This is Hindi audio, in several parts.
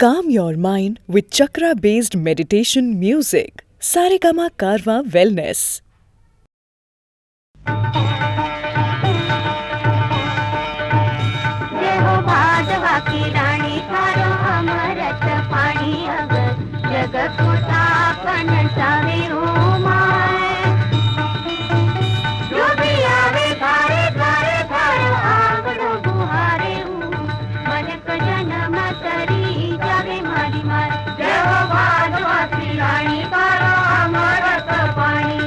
Calm your mind with chakra based meditation music. Saregama Karwa Wellness. जय हो भादवा की रानी थारो अमृत पाणी अगर जगत मुसाफन सावे उमाए जो भी आवे थारे थारे थारो आंगणो बुहारे मन को जन्म तरी जावे मारी मार जय हो भादवा की रानी थारो अमृत पाणी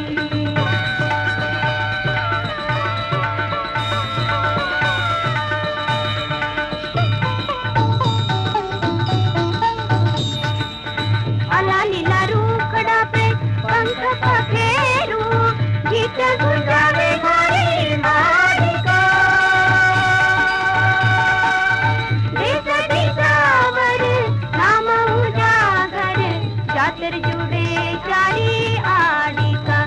लीला रूखड़ा पे पंख पखेरू गीत गुंजावे हरी मालिका देश दिशावर नाम उजागर जातर जुड़े चारी आडिका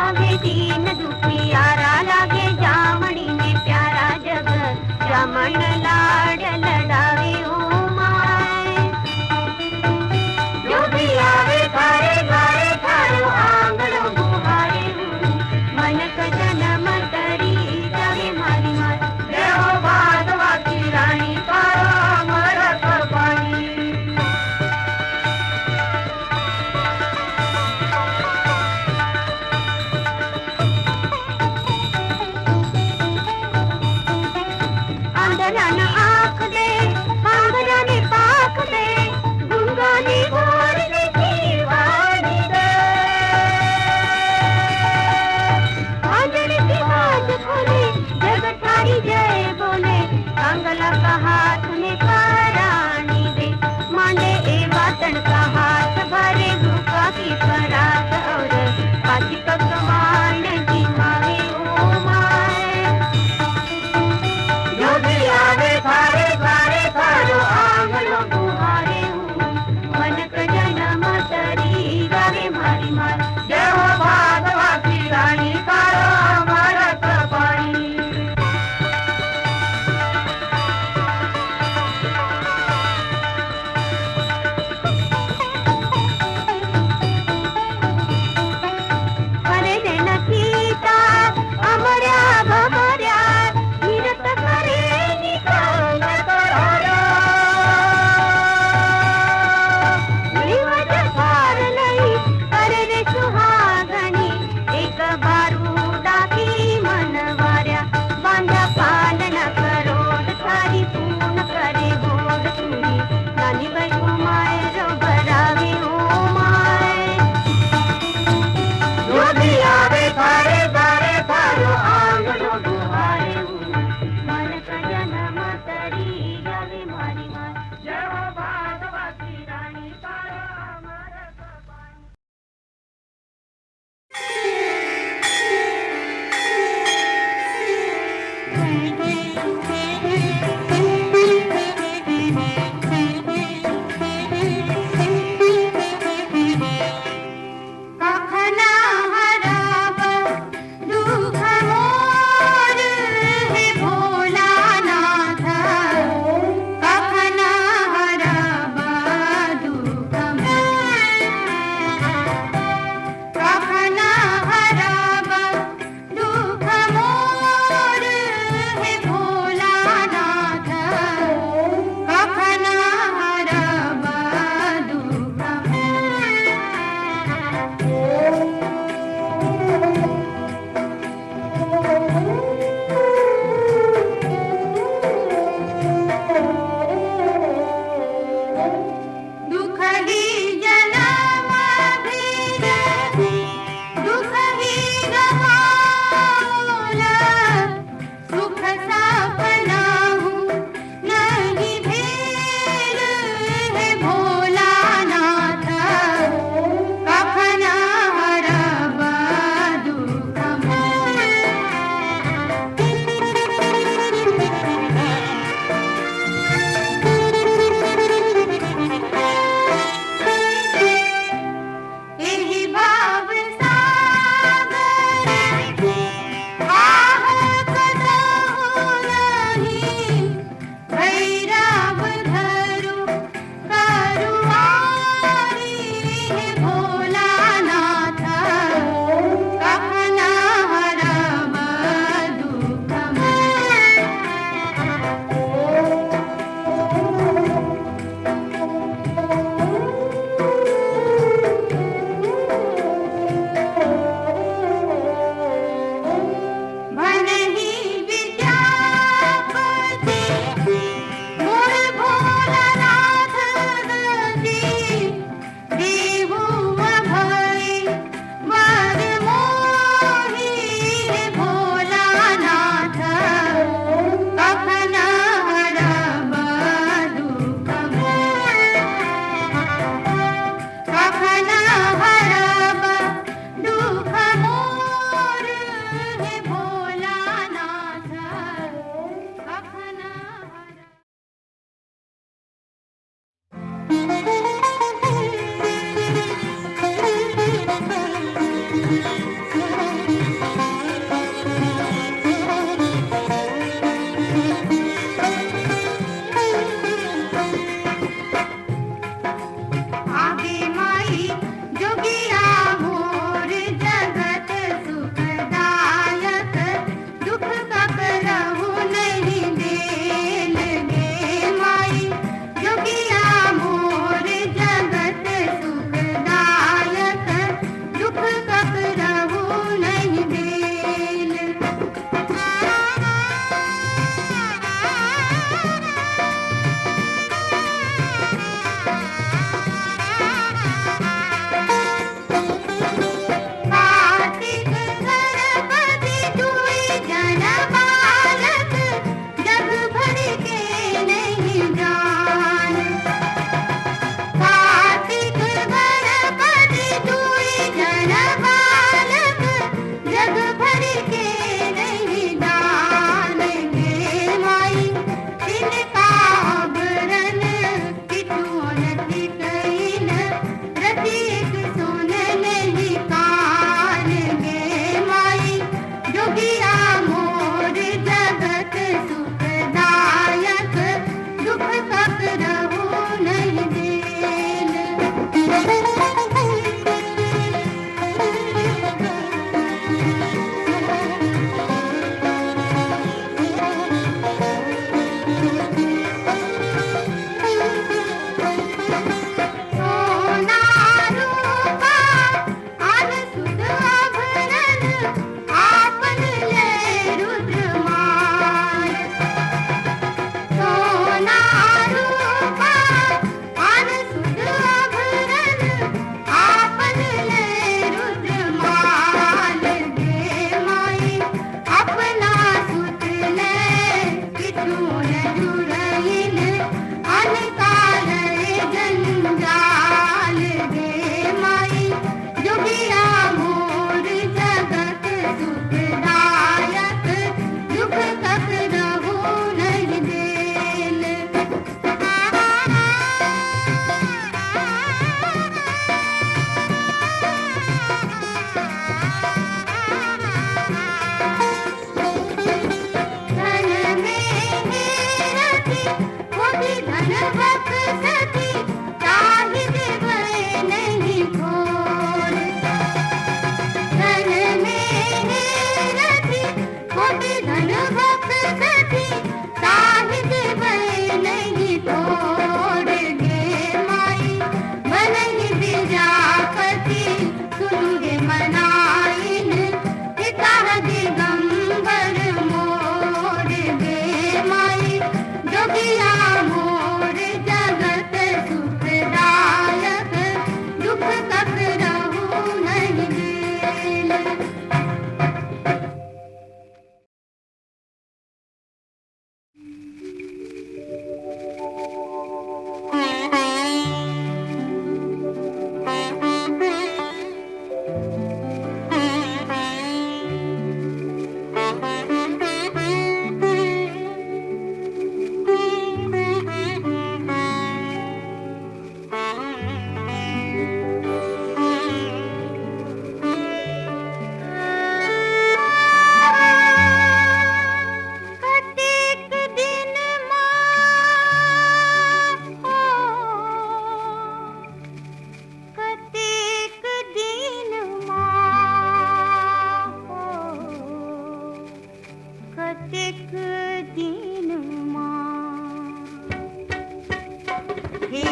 आगे दीन दुखियारा लागे जामणी में प्यारा जग जामन लाड लड़ावे उमाए जो भी आवे थारे थारे थारो आंगणो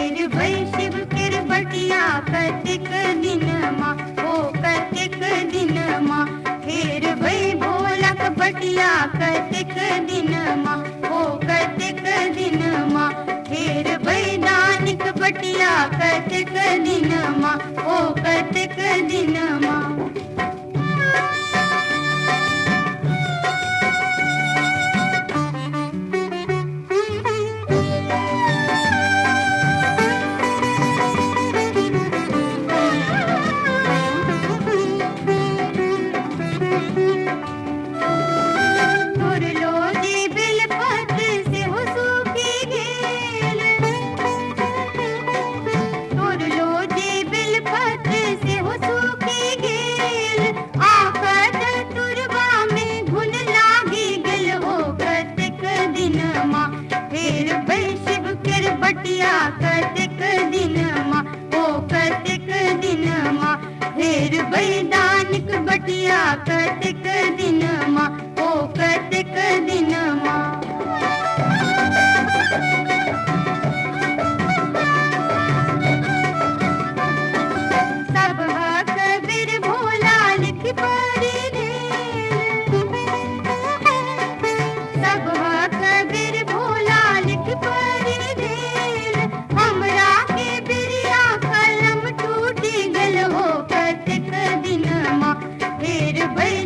फिर भई शिव किर बटिया कतिक दिन माँ ओ कतिक दिन माँ फिर भई भोलक बटिया कतिक दिन माँ ओ कतिक दिन माँ फिर भई दानिक बटिया कतिक दिन माँ ओ कतिक दिन माँ बटिया कतिक दिन माँ ओ कतिक दिन माँ फिर भई दानिक बटिया कतिक दिन माँ ओ कतिक दिन माँ सब कबीर भोला लिख पढ़ी सब कबीर भोला लिख पढ़ी हमरा के बिरिया कलम टूटी गल हो कतिक दिन माँ फिर भई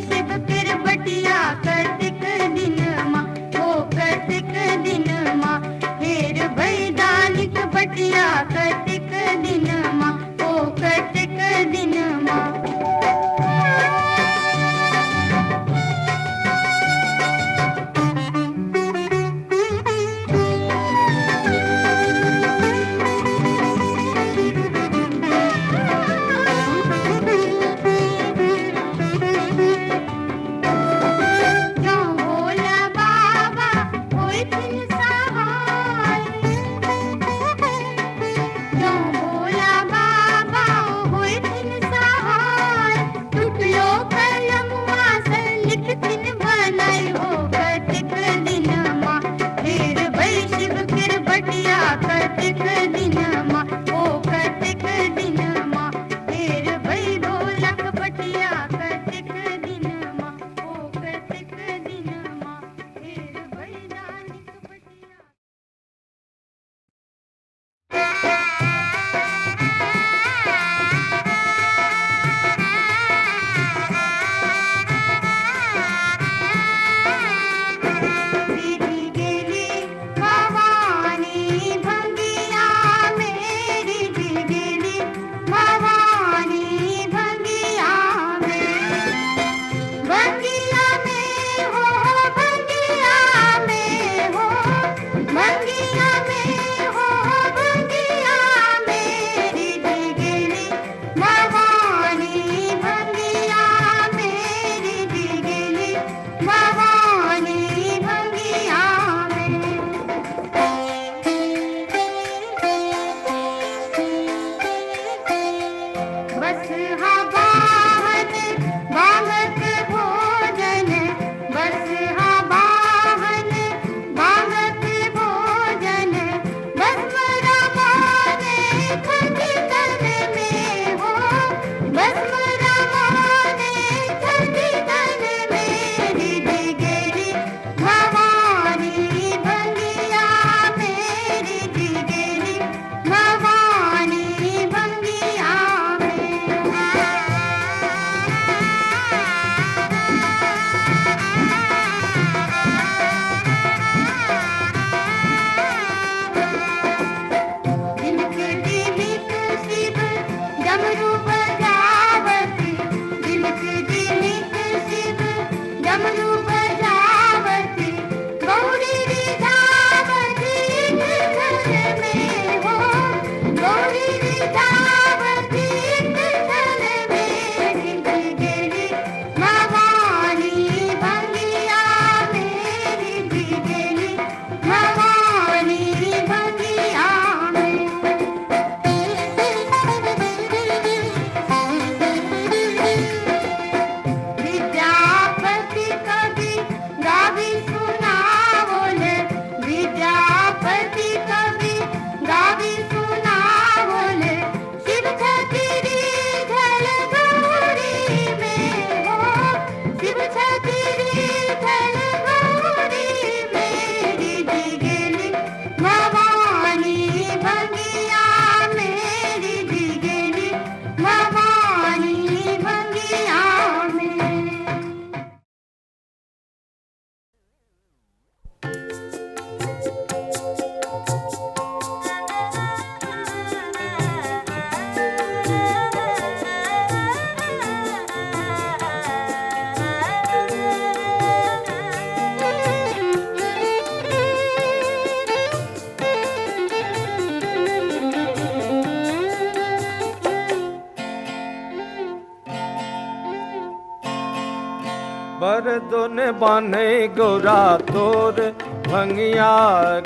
बरदुन बाने गोरा तोर भंगिया,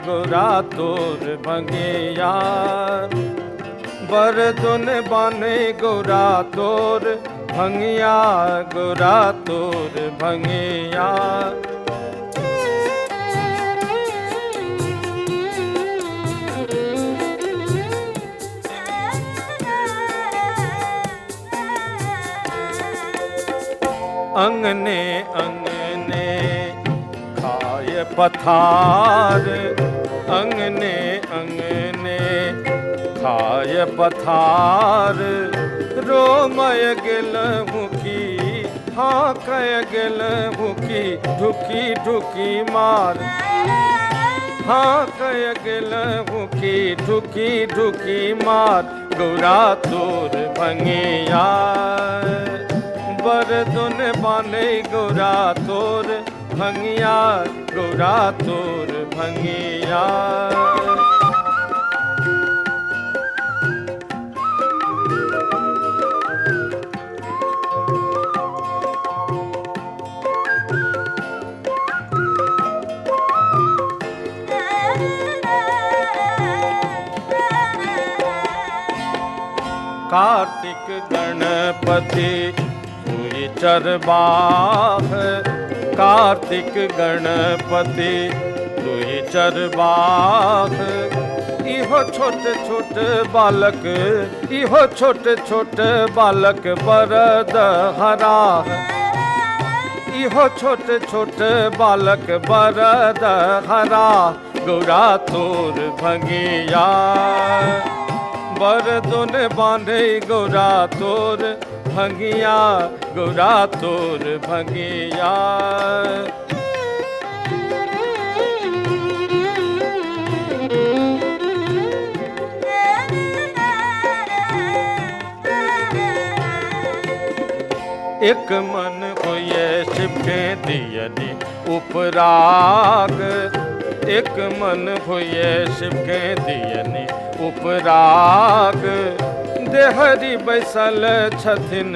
गोरा तोर भंगिया। बरदुन बाने गोरा तोर भंगिया, गोरा तोर भंगिया। अंगने अंगने खाए पथार, अंगने अंगने खाए पथार। रोमय गेलहु की, हाँ कय गेलहु की, ढुकी ढुकी मार। हाँ कय गेलहु की, ढुकी ढुकी मार। गोरा तोर भंगिया, बरदुन बाने गोरा तोर भंगिया, गोरा तोर भंगिया। कार्तिक गणपति हुई चरबाह, कार्तिक गणपति हुई चरबाह। इहो छोटे छोटे बालक, इहो छोटे छोटे बालक बरद हरा। इहो छोटे छोटे बालक बरद हरा। गोरा तोर भंगिया, बरदुन बांधे गोरा तोर भंगिया, गोरा तोर भंगिया। एक मन हुए शिव के दियनी उपराग, एक मन हुए शिव के दियनी उपराग। देहरी बैसल छथिन,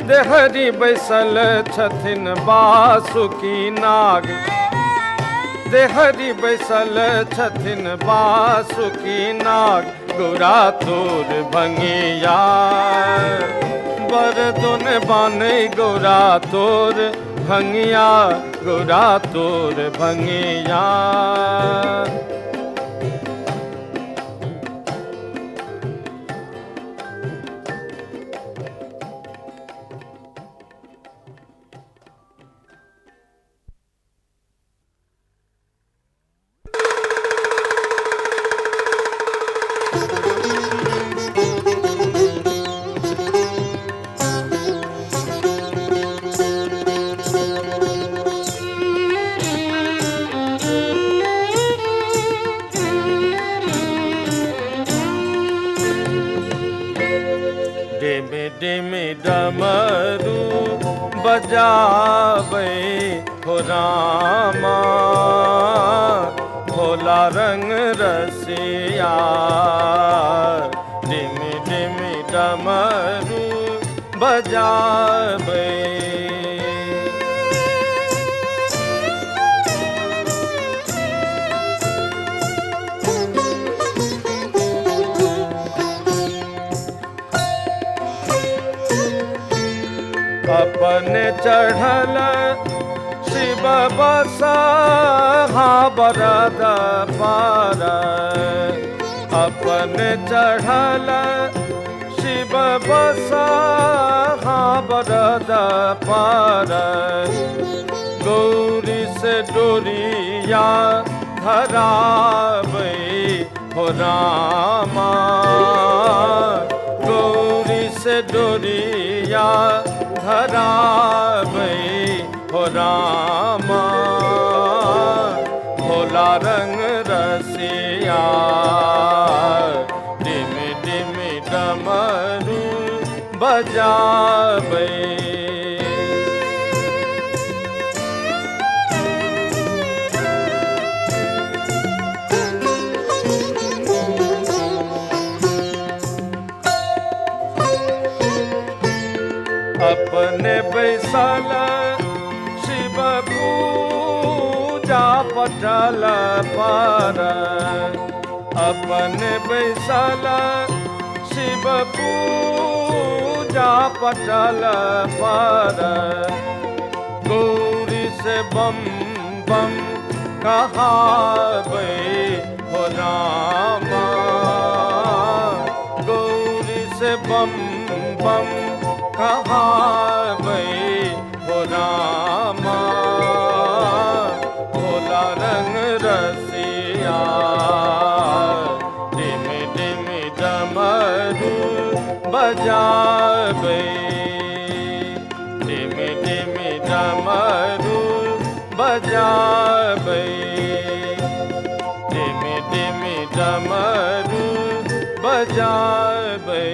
देहरी बैसल छथिन बासुकी नाग। देहरी बैसल छथिन बासुकी नाग। गोरा तोर भंगिया, बरदुन बाने गोरा तोर भंगिया, गोरा तोर भंगिया। डिमि डिमि डमरू बजावे हो रामा, भोला रंग रसिया। डिमि डिमि डमरू बजावे। अपने चढ़ल शिव बसा बरद पार। अपने चढ़ल शिव बसा बरद पार। गौरी से डोरिया धरावे हो रामा, गौरी से डोरिया धरावे हो रामा। भोला रंग रसिया, डिमि डिमि डमरू बजावे। अपने बैसल पटल पर अपन बैसल शिव पूजा पटल पर गौरी से बम बम कहावे हो रामा गौरी से बम बम कहावे हो रामा भोला रंग रसिया डिम डिम डमरू बजावे डिम डिम डमरू बजावे डिम डिम डमरू बजावे।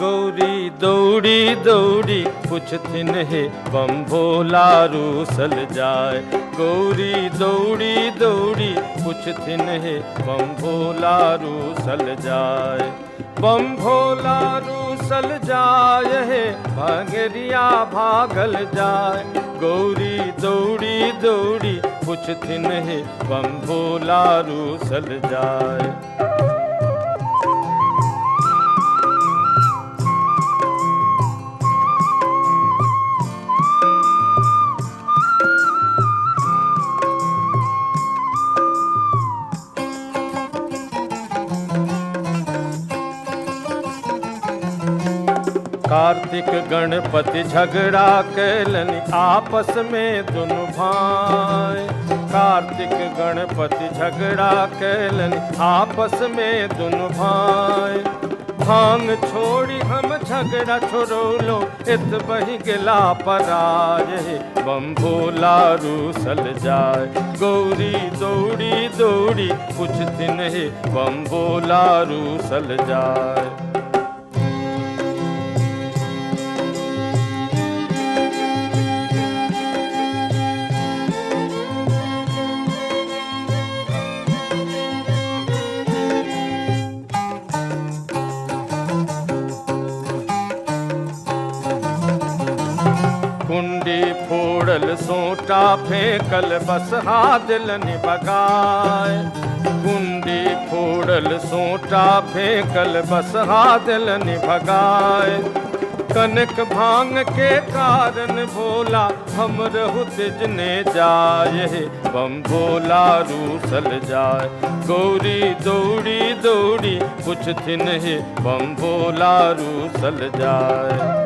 गौरी दौड़ी दौड़ी पूछथिन हे बम भोला रूसल जाए गौरी दौड़ी दौड़ी पूछथिन हे बम भोला रूसल जाए बम भोला रूसल जाए हे भंगरिया भागल जाए गौरी दौड़ी दौड़ी पूछथिन हे बम भोला रूसल जाए। कार्तिक गणपति झगड़ा कैलन आपस में दोनों भाई कार्तिक गणपति झगड़ा कैलन आपस में दोनों भाई भांग छोड़ी हम झगड़ा छोड़ो इत बही गिला पराए बम भोला रूसल जाए गौरी दौड़ी दौड़ी पूछथिन हे बम भोला रूसल जाए। कुंडी फोड़ल सोटा फेंकल बसहा दिलनि बगाए कुंडी फोड़ल सोटा फेंकल बसहा दिलनि भगाए कनक भांग के कारण भोला हम रहु तिजने जाए बम भोला रूसल जाए गौरी दौड़ी दौड़ी पूछथिन हे बम भोला रूसल जाए।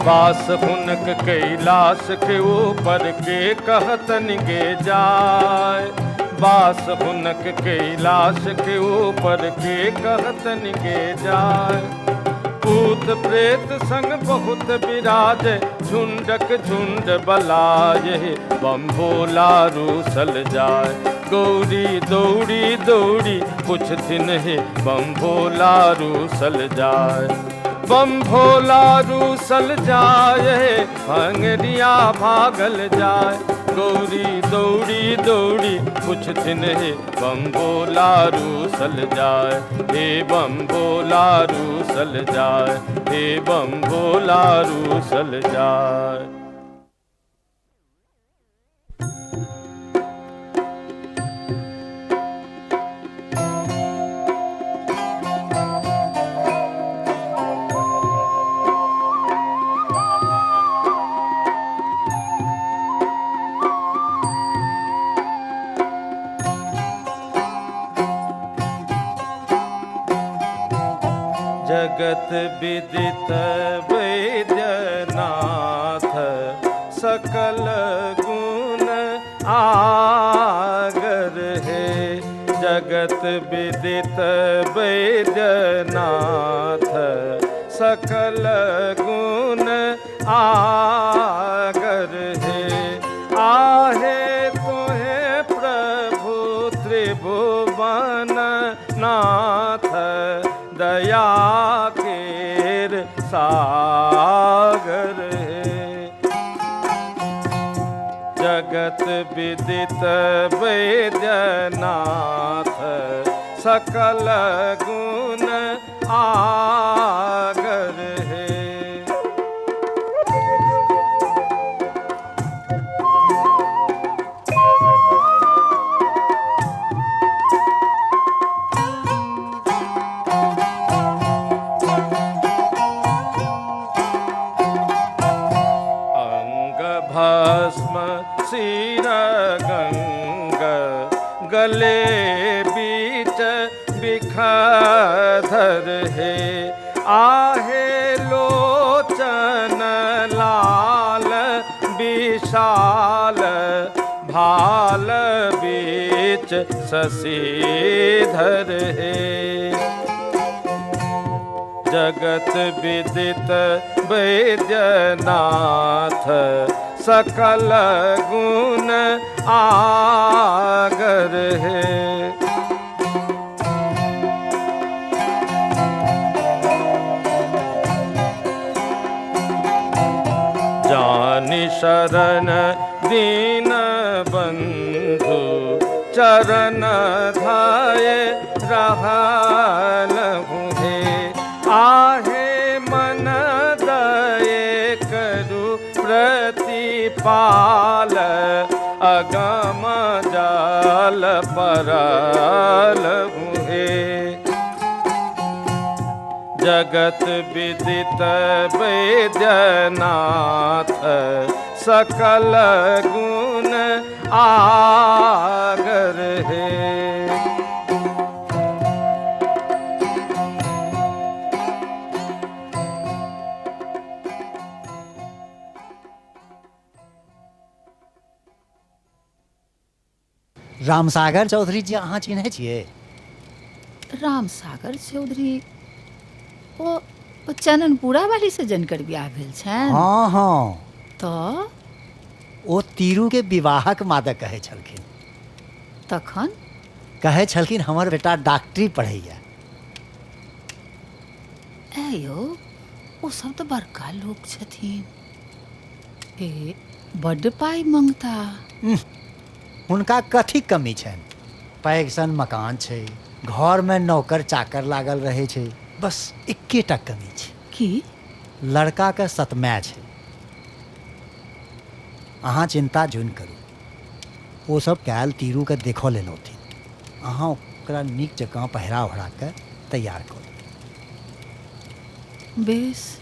वास हुनक कैलाश के ऊपर के कहतन गे जाए वास हुनक कैलाश के ऊपर के कहतन गे जाए भूत प्रेत संग बहुत विराज झुंडक झुंड बलाए बम भोला रूसल जाए गौरी दौड़ी दौड़ी पूछथिन हे बम भोला रूसल जाए बम भोला रूसल जाए भंगरिया भागल जाए गौरी दौड़ी दौड़ी पूछथिन हे बम भोला रूसल जाए हे बम भोला रूसल जाए हे बम भोला रूसल जाए। जगत विदित वैद्यनाथ सकल गुण आगर है। जगत विदित वैद्यनाथ सकल गुण आगर है। आहे तोहे प्रभु त्रिभुवन नाथ दया केर सागर है। जगत विदित वैद्यनाथ सकल गुण आगर है। भस्म सिर गंग गले बीच बिखधर है। आहे लोचन लाल विशाल भाल बीच शशिधर है। जगत विदित वैद्यनाथ सकल गुण आगर है। जानि शरण दीन बंधु चरण धाये रहलहु हे। आहे मन दये करु प्रतिपाल अगम जाल परलहु हे। जगत विदित वैद्यनाथ सकल गुण आगर है। रामसागर चौधरी जी अहाँ चिन्है छियै? रामसागर चौधरी ओ चननपुरा वाली से जनकर बियाह भेल छनि। हाँ हाँ, तऽ ओ तीरू के विवाहक मादक कहै छलखिन। तखन कहै छलखिन हमर बेटा डॉक्टरी पढ़ैया। ऐ यौ ओ सब तऽ बड़का लोक छथिन। ए बड्ड पाइ मंगता। हुनका कथी कमी छनि? पैघ सन मकान छै, घर में नौकर चाकर लागल रहे छै, बस एकेटा कमी छै। की? लड़का के सतमै छै। अहाँ चिंता जोन करू, वो सब काल्हि तीरू के देखो लेनो थी। अहाँ ओकरा नीक जकाँ पहिरा ओढ़ा के तैयार करू। बेस।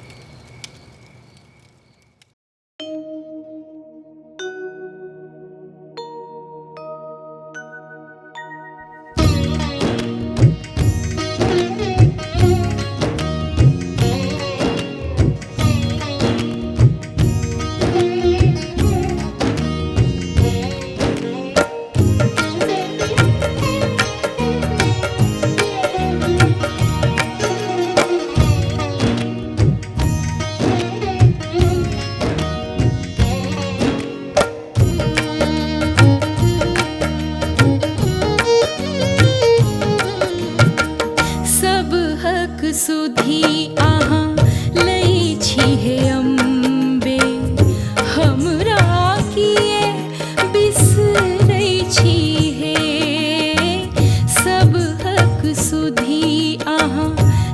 सुधी अहाँ लै छी हे अम्बे, हमरा किए बिसरै छी हे। सब हक सुधी अहाँ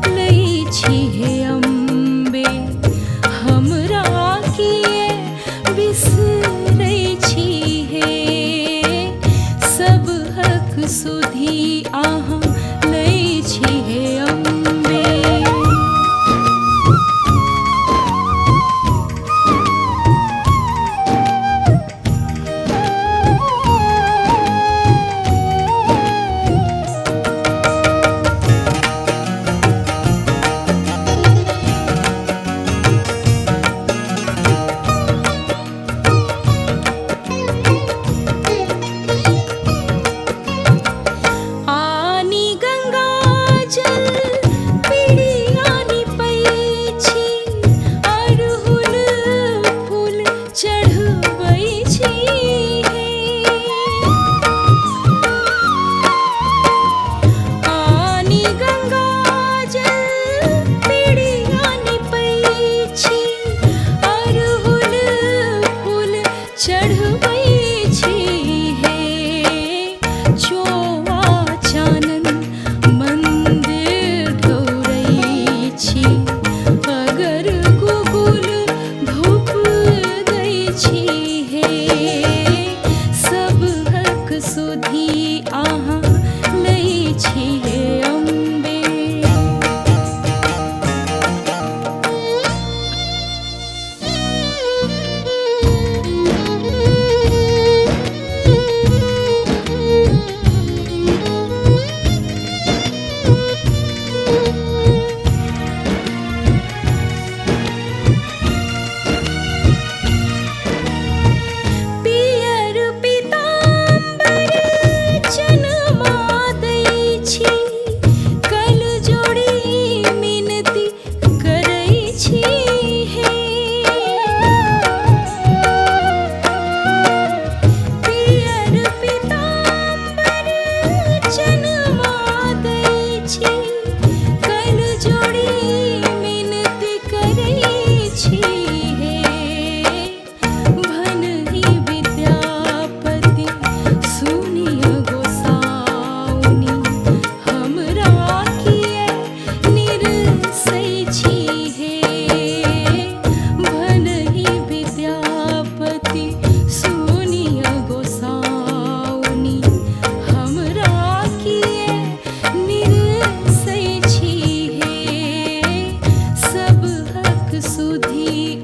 लै छी हे अम्बे, हमरा किए बिसरै छी हे। सब हक सुधी अहाँ लै छी हे अम्बे। सुधी